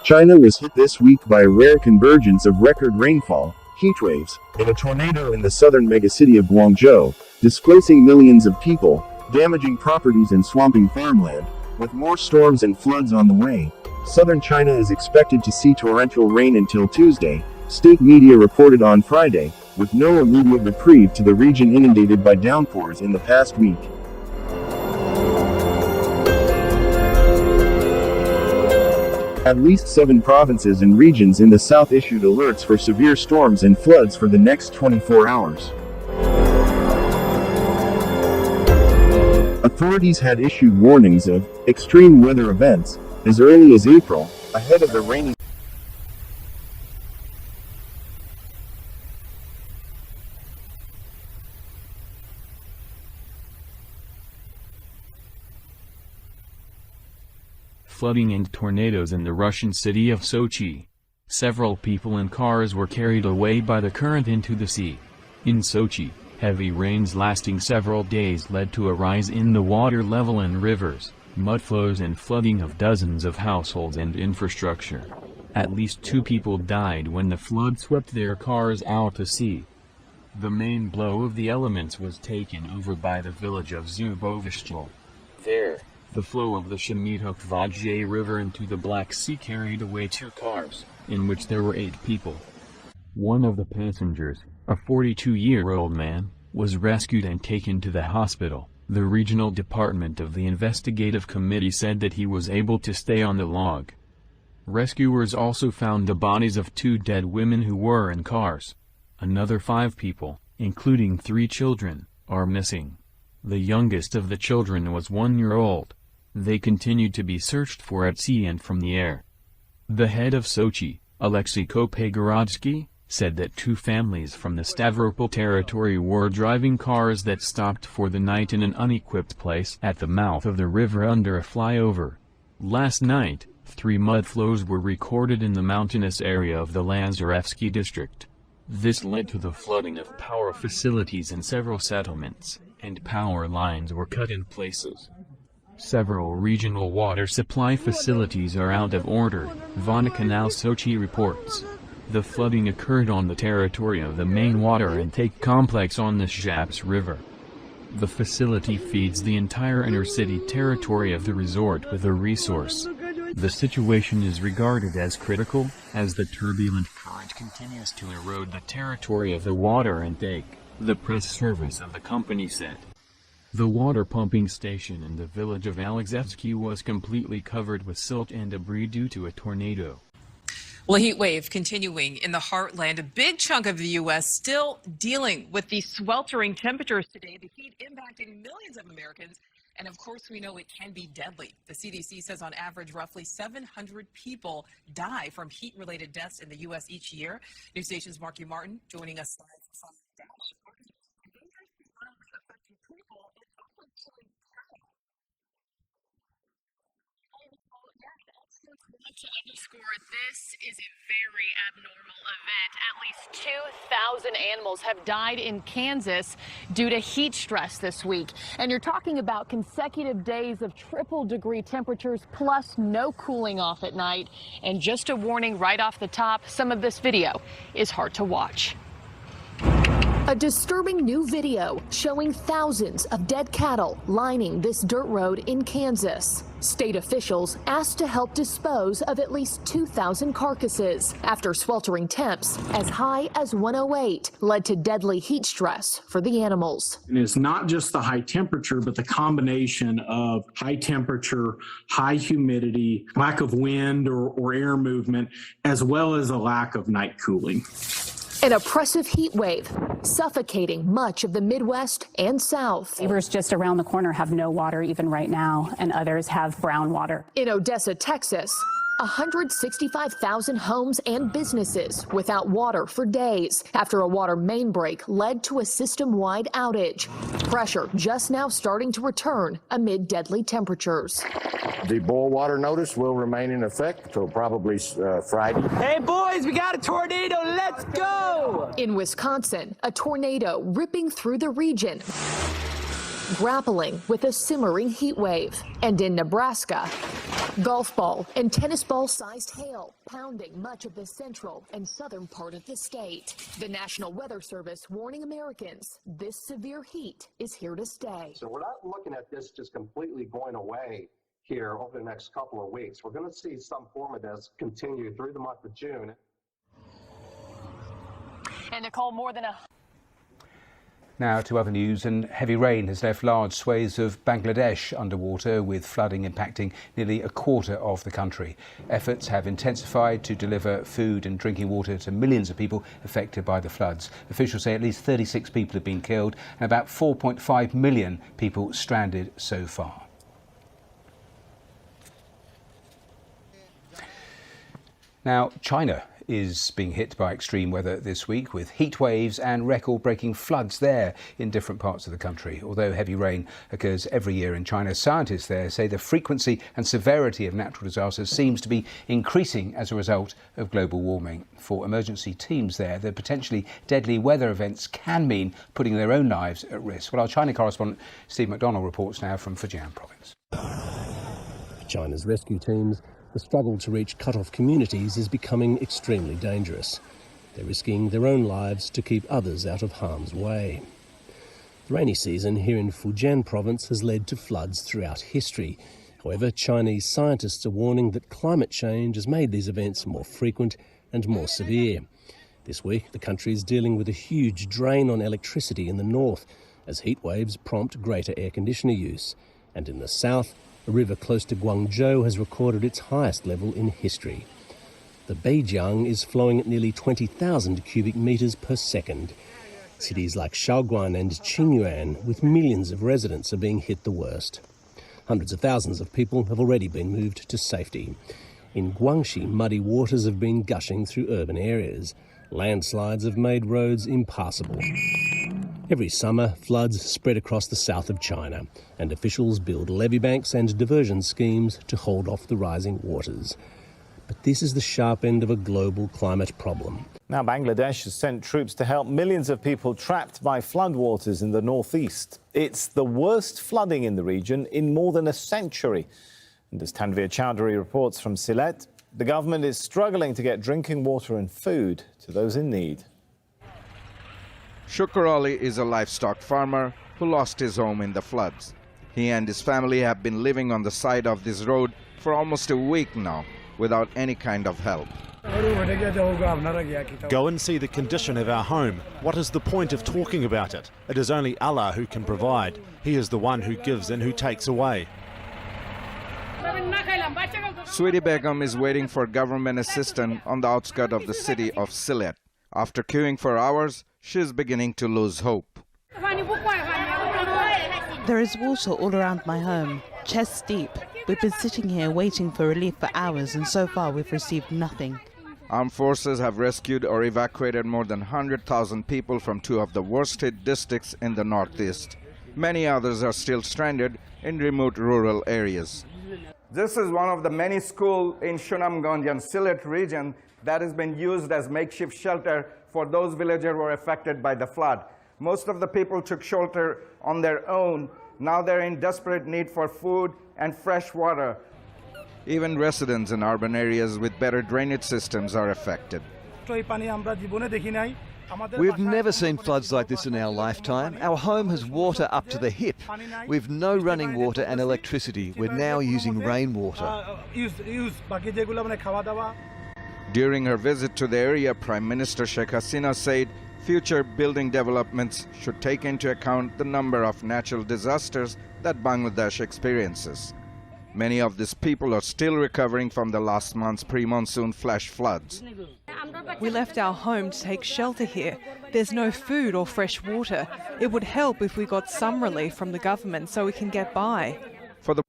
China was hit this week by a rare convergence of record rainfall, heatwaves, and a tornado in the southern megacity of Guangzhou, displacing millions of people, damaging properties and swamping farmland. With more storms and floods on the way, southern China is expected to see torrential rain until Tuesday, state media reported on Friday, with no immediate reprieve to the region inundated by downpours in the past week. At least 7 provinces and regions in the south issued alerts for severe storms and floods for the next 24 hours. Authorities had issued warnings of extreme weather events as early as April, ahead of the rainy flooding and tornadoes in the Russian city of Sochi. Several people and cars were carried away by the current into the sea. In Sochi, heavy rains lasting several days led to a rise in the water level in rivers, mudflows and flooding of dozens of households and infrastructure. At least 2 people died when the flood swept their cars out to sea. The main blow of the elements was taken over by the village of Zubovishchel. There, the flow of the Shemitokvodje River into the Black Sea carried away 2 cars, in which there were 8 people. One of the passengers, a 42-year-old man, was rescued and taken to the hospital. The regional department of the investigative committee said that he was able to stay on the log. Rescuers also found the bodies of 2 dead women who were in cars. Another 5 people, including 3 children, are missing. The youngest of the children was 1-year-old. They continued to be searched for at sea and from the air. The head of Sochi, Alexei Kopegorodsky, said that 2 families from the Stavropol territory were driving cars that stopped for the night in an unequipped place at the mouth of the river under a flyover. Last night, 3 mudflows were recorded in the mountainous area of the Lazarevsky district. This led to the flooding of power facilities in several settlements, and power lines were cut in places. Several regional water supply facilities are out of order, Vodakanal Sochi reports. The flooding occurred on the territory of the main water intake complex on the Shaps River. The facility feeds the entire inner-city territory of the resort with a resource. The situation is regarded as critical, as the turbulent current continues to erode the territory of the water intake, the press service of the company said. The water pumping station in the village of Alexevsky was completely covered with silt and debris due to a tornado. Well, a heat wave continuing in the heartland. A big chunk of the U.S. still dealing with the sweltering temperatures today. The heat impacting millions of Americans. And of course, we know it can be deadly. The CDC says on average, roughly 700 people die from heat-related deaths in the U.S. each year. News Station's Marky Martin joining us live from Dallas. To underscore, this is a very abnormal event. At least 2,000 animals have died in Kansas due to heat stress this week. And you're talking about consecutive days of triple-degree temperatures plus no cooling off at night. And just a warning right off the top, some of this video is hard to watch. A disturbing new video showing thousands of dead cattle lining this dirt road in Kansas. State officials asked to help dispose of at least 2,000 carcasses after sweltering temps as high as 108 led to deadly heat stress for the animals. And it's not just the high temperature, but the combination of high temperature, high humidity, lack of wind or air movement, as well as a lack of night cooling. An oppressive heat wave suffocating much of the Midwest and South. Neighbors just around the corner have no water even right now, and others have brown water. In Odessa, Texas, 165,000 homes and businesses without water for days after a water main break led to a system-wide outage. Pressure just now starting to return amid deadly temperatures. The boil water notice will remain in effect until probably Friday. Hey boys, we got a tornado, let's go! In Wisconsin, a tornado ripping through the region, grappling with a simmering heat wave. And in Nebraska, Golf ball and tennis ball sized hail pounding much of the central and southern part of the state. The National Weather Service warning Americans this severe heat is here to stay. So we're not looking at this just completely going away here over the next couple of weeks. We're going to see some form of this continue through the month of June. And Nicole, more than a Now to other news, and heavy rain has left large swathes of Bangladesh underwater, with flooding impacting nearly a quarter of the country. Efforts have intensified to deliver food and drinking water to millions of people affected by the floods. Officials say at least 36 people have been killed and about 4.5 million people stranded so far. Now, China is being hit by extreme weather this week, with heat waves and record-breaking floods there in different parts of the country. Although heavy rain occurs every year in China, scientists there say the frequency and severity of natural disasters seems to be increasing as a result of global warming. For emergency teams there, the potentially deadly weather events can mean putting their own lives at risk. Well, our China correspondent Steve McDonald reports now from Fujian province. For China's rescue teams, the struggle to reach cut-off communities is becoming extremely dangerous. They're risking their own lives to keep others out of harm's way. The rainy season here in Fujian province has led to floods throughout history. However, Chinese scientists are warning that climate change has made these events more frequent and more severe. This week, the country is dealing with a huge drain on electricity in the north as heat waves prompt greater air conditioner use. And in the south, a river close to Guangzhou has recorded its highest level in history. The Beijiang is flowing at nearly 20,000 cubic metres per second. Cities like Shaoguan and Qingyuan, with millions of residents, are being hit the worst. Hundreds of thousands of people have already been moved to safety. In Guangxi, muddy waters have been gushing through urban areas. Landslides have made roads impassable. Every summer, floods spread across the south of China, and officials build levee banks and diversion schemes to hold off the rising waters. But this is the sharp end of a global climate problem. Now, Bangladesh has sent troops to help millions of people trapped by floodwaters in the northeast. It's the worst flooding in the region in more than a century. And as Tanvir Chowdhury reports from Sylhet, the government is struggling to get drinking water and food to those in need. Shukr Ali is a livestock farmer who lost his home in the floods. He and his family have been living on the side of this road for almost a week now, without any kind of help. Go and see the condition of our home. What is the point of talking about it? It is only Allah who can provide. He is the one who gives and who takes away. Sweetie Begum is waiting for government assistance on the outskirts of the city of Sylhet. After queuing for hours, she is beginning to lose hope. There is water all around my home, chest deep. We've been sitting here waiting for relief for hours, and so far we've received nothing. Armed forces have rescued or evacuated more than 100,000 people from two of the worst hit districts in the northeast. Many others are still stranded in remote rural areas. This is one of the many schools in Sunamganj and Sylhet region that has been used as makeshift shelter for those villagers who were affected by the flood. Most of the people took shelter on their own. Now they're in desperate need for food and fresh water. Even residents in urban areas with better drainage systems are affected. We've never seen floods like this in our lifetime. Our home has water up to the hip. We've no running water and electricity. We're now using rainwater. During her visit to the area, Prime Minister Sheikh Hasina said future building developments should take into account the number of natural disasters that Bangladesh experiences. Many of these people are still recovering from the last month's pre-monsoon flash floods. We left our home to take shelter here. There's no food or fresh water. It would help if we got some relief from the government so we can get by. For the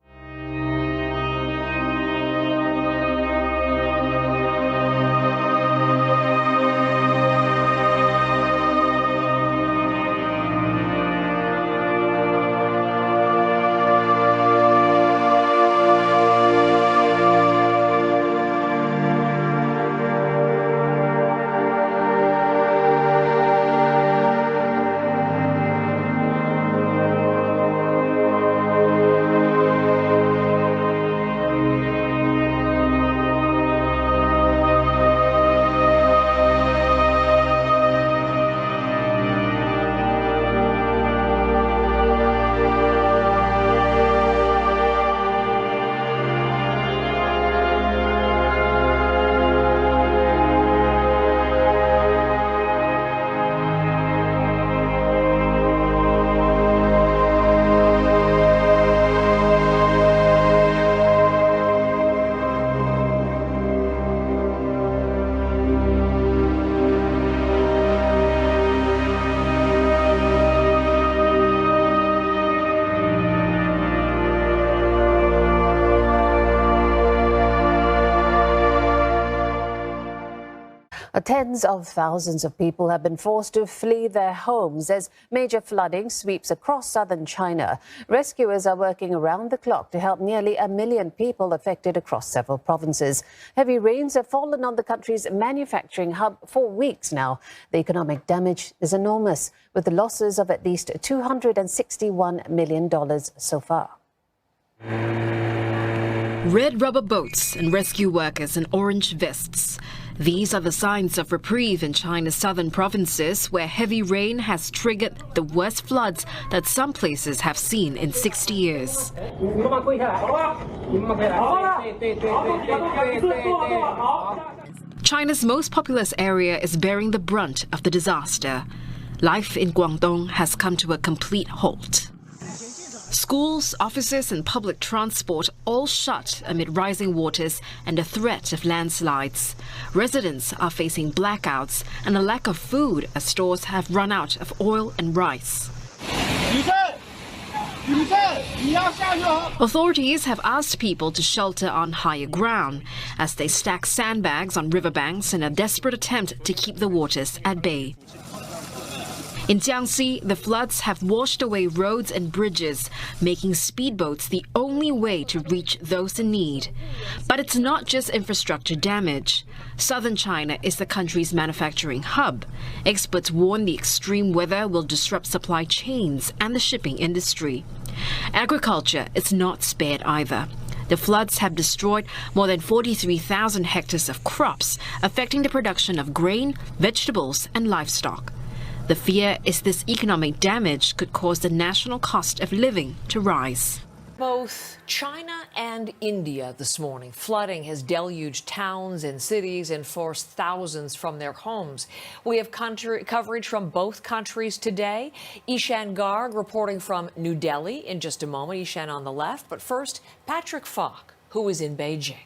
Tens of thousands of people have been forced to flee their homes as major flooding sweeps across southern China. Rescuers are working around the clock to help nearly 1 million people affected across several provinces. Heavy rains have fallen on the country's manufacturing hub for weeks now. The economic damage is enormous, with the losses of at least $261 million so far. Red rubber boats and rescue workers in orange vests. These are the signs of reprieve in China's southern provinces, where heavy rain has triggered the worst floods that some places have seen in 60 years. China's most populous area is bearing the brunt of the disaster. Life in Guangdong has come to a complete halt. Schools, offices and public transport all shut amid rising waters and the threat of landslides. Residents are facing blackouts and a lack of food as stores have run out of oil and rice. Authorities have asked people to shelter on higher ground as they stack sandbags on riverbanks in a desperate attempt to keep the waters at bay. In Jiangxi, the floods have washed away roads and bridges, making speedboats the only way to reach those in need. But it's not just infrastructure damage. Southern China is the country's manufacturing hub. Experts warn the extreme weather will disrupt supply chains and the shipping industry. Agriculture is not spared either. The floods have destroyed more than 43,000 hectares of crops, affecting the production of grain, vegetables and livestock. The fear is this economic damage could cause the national cost of living to rise. Both China and India this morning. Flooding has deluged towns and cities and forced thousands from their homes. We have coverage from both countries today. Ishan Garg reporting from New Delhi in just a moment. Ishan on the left. But first, Patrick Falk, who is in Beijing.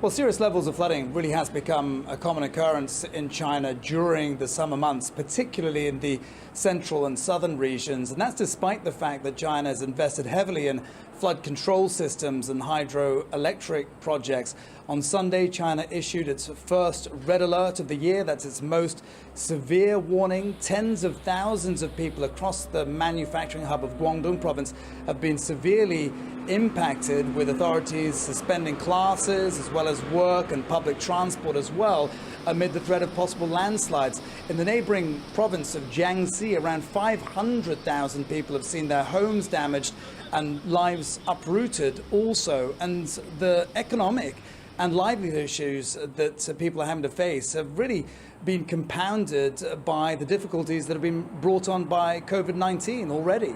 Well, serious levels of flooding really has become a common occurrence in China during the summer months, particularly in the central and southern regions. And that's despite the fact that China has invested heavily in flood control systems and hydroelectric projects. On Sunday, China issued its first red alert of the year. That's its most severe warning. Tens of thousands of people across the manufacturing hub of Guangdong province have been severely impacted, with authorities suspending classes as well as work and public transport as well, amid the threat of possible landslides. In the neighboring province of Jiangxi, around 500,000 people have seen their homes damaged and lives uprooted also. And the economic and livelihood issues that people are having to face have really been compounded by the difficulties that have been brought on by COVID-19 already.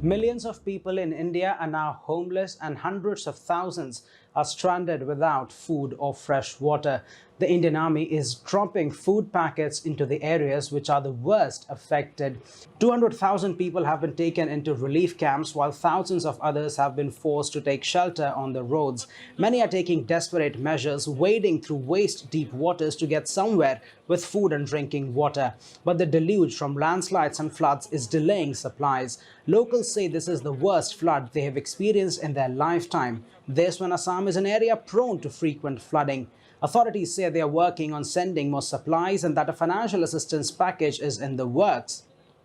Millions of people in India are now homeless and hundreds of thousands are stranded without food or fresh water. The Indian Army is dropping food packets into the areas which are the worst affected. 200,000 people have been taken into relief camps, while thousands of others have been forced to take shelter on the roads. Many are taking desperate measures, wading through waist-deep waters to get somewhere with food and drinking water. But the deluge from landslides and floods is delaying supplies. Locals say this is the worst flood they have experienced in their lifetime. This when Assam is an area prone to frequent flooding. Authorities say they are working on sending more supplies and that a financial assistance package is in the works.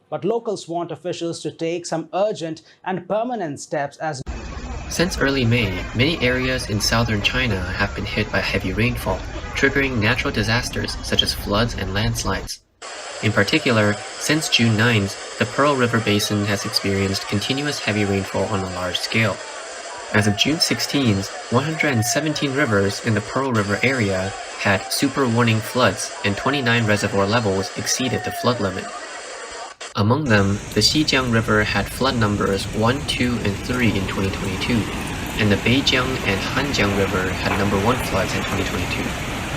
But locals want officials to take some urgent and permanent steps as... Since early May, many areas in southern China have been hit by heavy rainfall, triggering natural disasters such as floods and landslides. In particular, since June 9th, the Pearl River Basin has experienced continuous heavy rainfall on a large scale. As of June 16th, 117 rivers in the Pearl River area had super warning floods and 29 reservoir levels exceeded the flood limit. Among them, the Xijiang River had flood numbers 1, 2, and 3 in 2022, and the Beijiang and Hanjiang River had number 1 floods in 2022,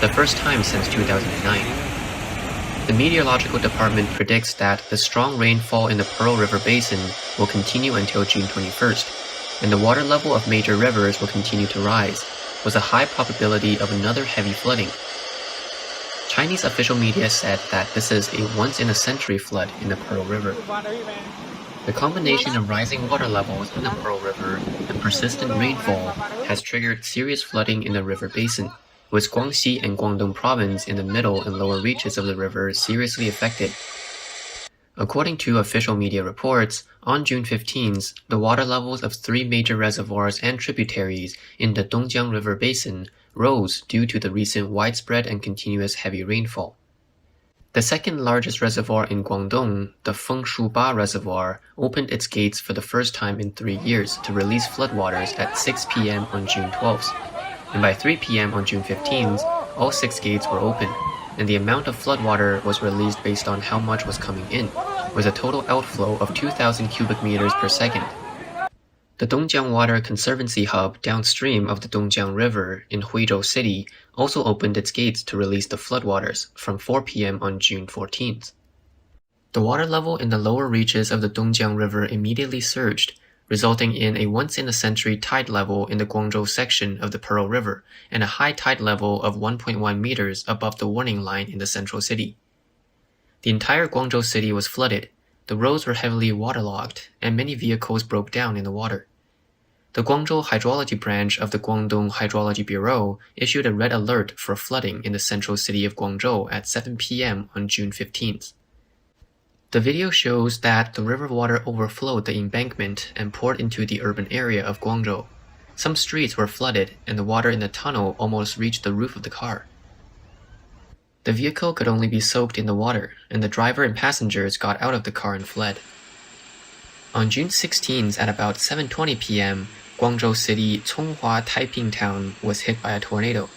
the first time since 2009. The Meteorological Department predicts that the strong rainfall in the Pearl River Basin will continue until June 21st, and the water level of major rivers will continue to rise, with a high probability of another heavy flooding. Chinese official media said that this is a once-in-a-century flood in the Pearl River. The combination of rising water levels in the Pearl River and persistent rainfall has triggered serious flooding in the river basin, with Guangxi and Guangdong province in the middle and lower reaches of the river seriously affected. According to official media reports, on June 15th, the water levels of 3 major reservoirs and tributaries in the Dongjiang River basin rose due to the recent widespread and continuous heavy rainfall. The second largest reservoir in Guangdong, the Fengshuba Reservoir, opened its gates for the first time in 3 years to release floodwaters at 6 p.m. on June 12th. And by 3 p.m. on June 15th, all 6 gates were open, and the amount of floodwater was released based on how much was coming in, with a total outflow of 2,000 cubic meters per second. The Dongjiang Water Conservancy Hub downstream of the Dongjiang River in Huizhou City also opened its gates to release the floodwaters from 4 p.m. on June 14th. The water level in the lower reaches of the Dongjiang River immediately surged, resulting in a once-in-a-century tide level in the Guangzhou section of the Pearl River and a high tide level of 1.1 meters above the warning line in the central city. The entire Guangzhou city was flooded, the roads were heavily waterlogged, and many vehicles broke down in the water. The Guangzhou Hydrology Branch of the Guangdong Hydrology Bureau issued a red alert for flooding in the central city of Guangzhou at 7 p.m. on June 15th. The video shows that the river water overflowed the embankment and poured into the urban area of Guangzhou. Some streets were flooded, and the water in the tunnel almost reached the roof of the car. The vehicle could only be soaked in the water, and the driver and passengers got out of the car and fled. On June 16th at about 7:20 p.m., Guangzhou City Conghua Taiping Town was hit by a tornado.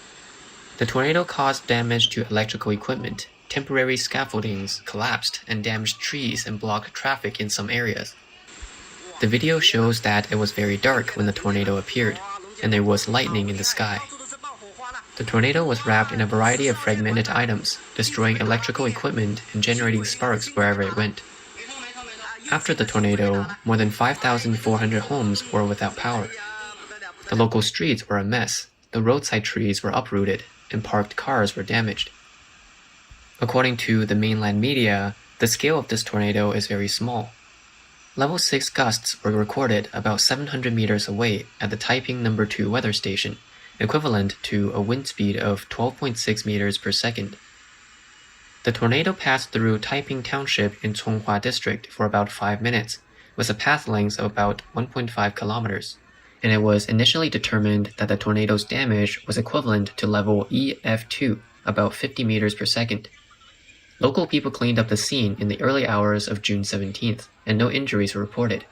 The tornado caused damage to electrical equipment, temporary scaffoldings collapsed and damaged trees and blocked traffic in some areas. The video shows that it was very dark when the tornado appeared, and there was lightning in the sky. The tornado was wrapped in a variety of fragmented items, destroying electrical equipment and generating sparks wherever it went. After the tornado, more than 5,400 homes were without power. The local streets were a mess, the roadside trees were uprooted, and parked cars were damaged. According to the mainland media, the scale of this tornado is very small. Level 6 gusts were recorded about 700 meters away at the Taiping No. 2 weather station, equivalent to a wind speed of 12.6 meters per second. The tornado passed through Taiping Township in Conghua District for about 5 minutes, with a path length of about 1.5 kilometers, and it was initially determined that the tornado's damage was equivalent to level EF2, about 50 meters per second. Local people cleaned up the scene in the early hours of June 17th, and no injuries were reported.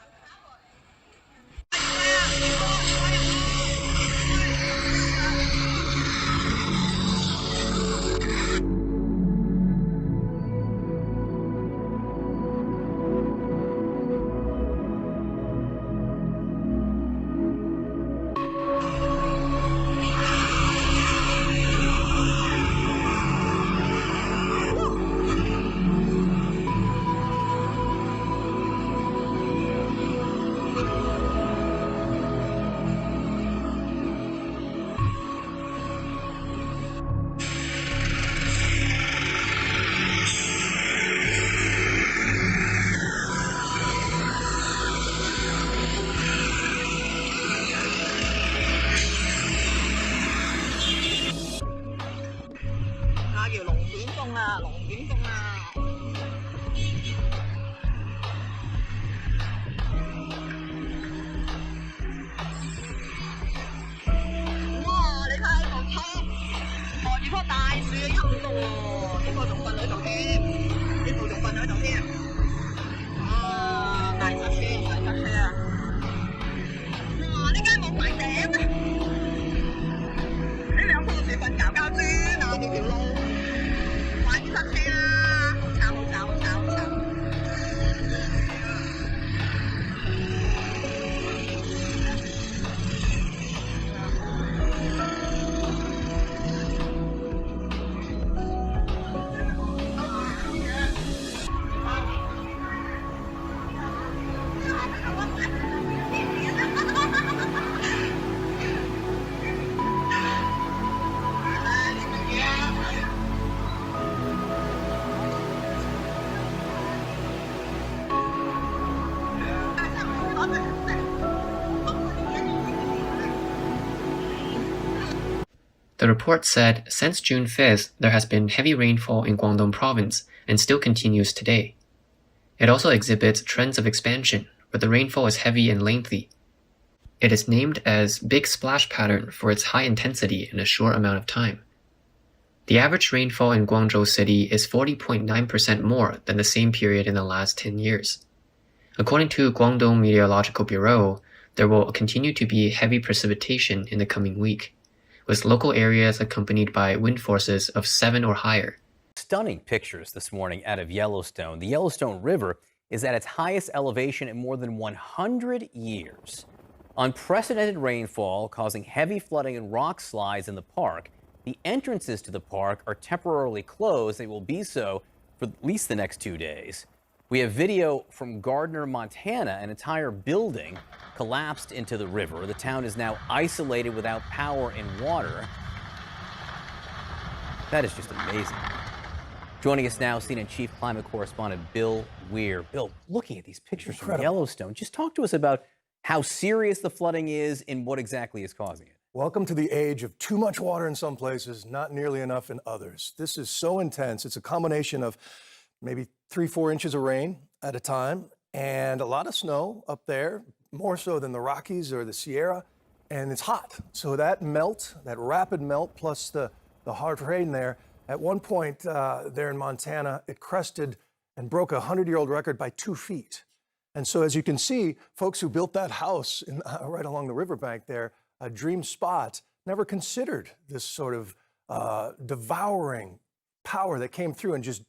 The report said since June 5th, there has been heavy rainfall in Guangdong province and still continues today. It also exhibits trends of expansion, where the rainfall is heavy and lengthy. It is named as Big Splash Pattern for its high intensity in a short amount of time. The average rainfall in Guangzhou City is 40.9% more than the same period in the last 10 years. According to Guangdong Meteorological Bureau, there will continue to be heavy precipitation in the coming week, with local areas accompanied by wind forces of 7 or higher. Stunning pictures this morning out of Yellowstone. The Yellowstone River is at its highest elevation in more than 100 years. Unprecedented rainfall causing heavy flooding and rock slides in the park. The entrances to the park are temporarily closed. They will be so for at least the next 2 days. We have video from Gardner, Montana. An entire building collapsed into the river. The town is now isolated without power and water. That is just amazing. Joining us now, CNN Chief Climate Correspondent Bill Weir. Bill, looking at these pictures from Yellowstone, just talk to us about how serious the flooding is and what exactly is causing it. Welcome to the age of too much water in some places, not nearly enough in others. This is so intense. It's a combination of maybe 3-4 inches of rain at a time and a lot of snow up there, more so than the Rockies or the Sierra, and it's hot. So that melt, that rapid melt, plus the hard rain there, at one point there in Montana, it crested and broke a 100-year-old record by 2 feet. And so as you can see, folks who built that house right along the riverbank there, a dream spot, never considered this sort of devouring power that came through and just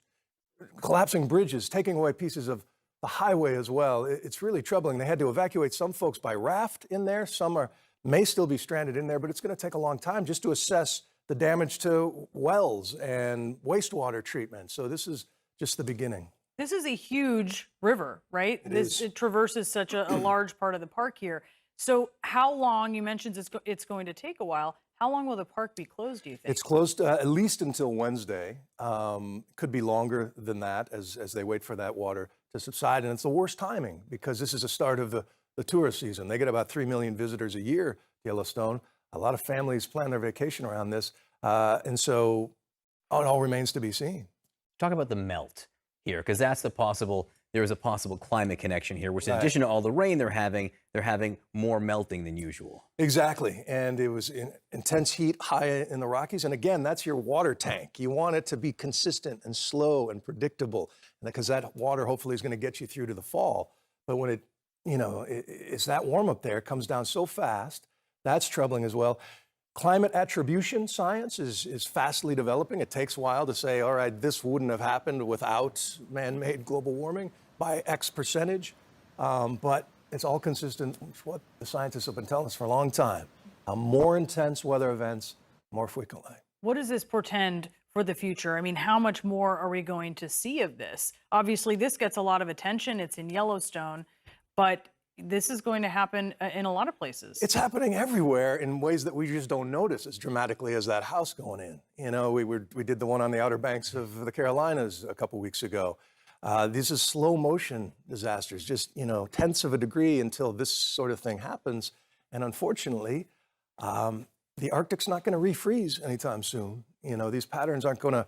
collapsing bridges, taking away pieces of the highway as well. It's really troubling. They had to evacuate some folks by raft in there. Some may still be stranded in there, but it's going to take a long time just to assess the damage to wells and wastewater treatment. So this is just the beginning. This is a huge river, right? It traverses such a large part of the park here. So how long, you mentioned it's going to take a while, how long will the park be closed, do you think? It's closed at least until Wednesday. Could be longer than that as they wait for that water to subside. And it's the worst timing because this is the start of the tourist season. They get about 3 million visitors a year to Yellowstone. A lot of families plan their vacation around this. And so it all remains to be seen. Talk about the melt here, because there is a possible climate connection here, which in addition to all the rain they're having more melting than usual. Exactly. And it was intense heat high in the Rockies. And again, that's your water tank. You want it to be consistent and slow and predictable, because that water hopefully is going to get you through to the fall. But when it's that warm up there, it comes down so fast, that's troubling as well. Climate attribution science is fastly developing. It takes a while to say, all right, this wouldn't have happened without man-made global warming by X percentage. But it's all consistent with what the scientists have been telling us for a long time. More intense weather events more frequently. What does this portend for the future? I mean, how much more are we going to see of this? Obviously, this gets a lot of attention. It's in Yellowstone, but this is going to happen in a lot of places. It's happening everywhere in ways that we just don't notice as dramatically as that house going in. You know, we did the one on the Outer Banks of the Carolinas a couple weeks ago. These are slow motion disasters, just, tenths of a degree until this sort of thing happens. And unfortunately, the Arctic's not going to refreeze anytime soon. These patterns aren't going to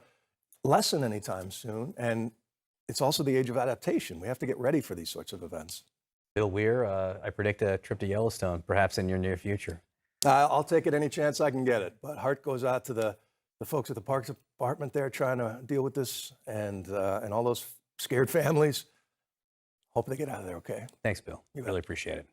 lessen anytime soon. And it's also the age of adaptation. We have to get ready for these sorts of events. Bill Weir, I predict a trip to Yellowstone, perhaps in your near future. I'll take it any chance I can get it. But heart goes out to the folks at the Parks Department there trying to deal with this and all those scared families. Hope they get out of there okay. Thanks, Bill. Really appreciate it.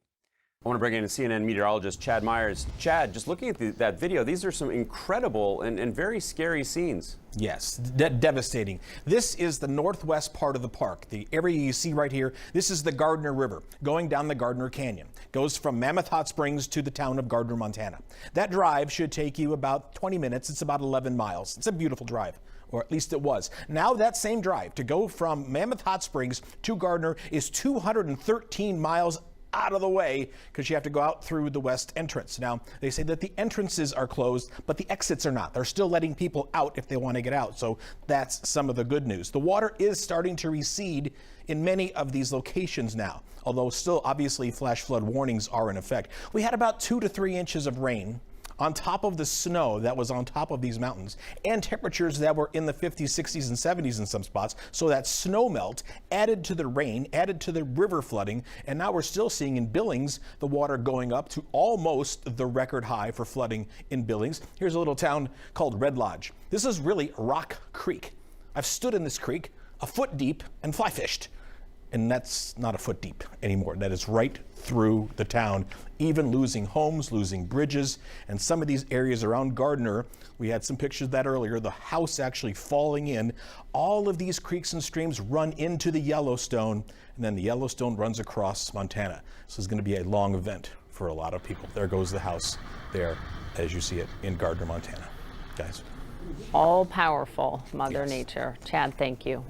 I want to bring in CNN meteorologist Chad Myers. Chad, just looking at that video, these are some incredible and very scary scenes. Yes, devastating. This is the northwest part of the park. The area you see right here, this is the Gardner River going down the Gardner Canyon. Goes from Mammoth Hot Springs to the town of Gardner, Montana. That drive should take you about 20 minutes. It's about 11 miles. It's a beautiful drive, or at least it was. Now that same drive to go from Mammoth Hot Springs to Gardner is 213 miles out of the way because you have to go out through the west entrance. Now, they say that the entrances are closed, but the exits are not. They're still letting people out if they want to get out. So that's some of the good news. The water is starting to recede in many of these locations now, although still obviously flash flood warnings are in effect. We had about 2 to 3 inches of rain on top of the snow that was on top of these mountains, and temperatures that were in the 50s, 60s, and 70s in some spots. So that snow melt added to the rain, added to the river flooding, and now we're still seeing in Billings the water going up to almost the record high for flooding in Billings. Here's a little town called Red Lodge. This is really Rock Creek. I've stood in this creek a foot deep and fly fished. And that's not a foot deep anymore. That is right through the town, even losing homes, losing bridges. And some of these areas around Gardner, we had some pictures of that earlier, the house actually falling in. All of these creeks and streams run into the Yellowstone, and then the Yellowstone runs across Montana. So it's going to be a long event for a lot of people. There goes the house there, as you see it in Gardner, Montana. Guys. All powerful Mother Nature. Chad, thank you.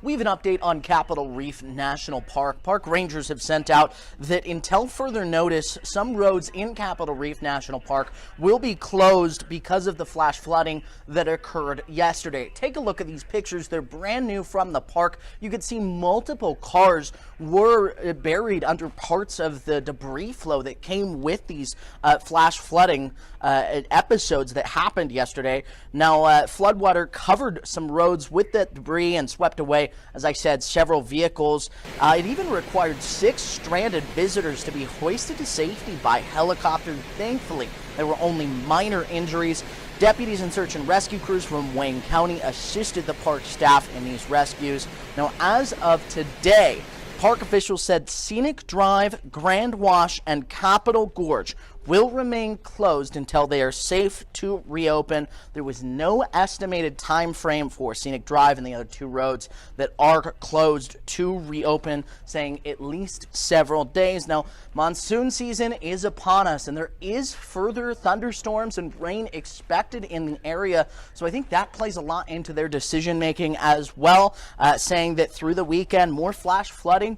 We have an update on Capitol Reef National Park. Park rangers have sent out that until further notice, some roads in Capitol Reef National Park will be closed because of the flash flooding that occurred yesterday. Take a look at these pictures. They're brand new from the park. You can see multiple cars were buried under parts of the debris flow that came with these flash flooding episodes that happened yesterday. Now, floodwater covered some roads with that debris and swept away, as I said, several vehicles. It even required 6 stranded visitors to be hoisted to safety by helicopter. Thankfully, there were only minor injuries. Deputies and search and rescue crews from Wayne County assisted the park staff in these rescues. Now, as of today, park officials said Scenic Drive, Grand Wash, and Capitol Gorge will remain closed until they are safe to reopen. There was no estimated time frame for Scenic Drive and the other 2 roads that are closed to reopen, saying at least several days. Now, monsoon season is upon us, and there is further thunderstorms and rain expected in the area, so I think that plays a lot into their decision making as well, saying that through the weekend, more flash flooding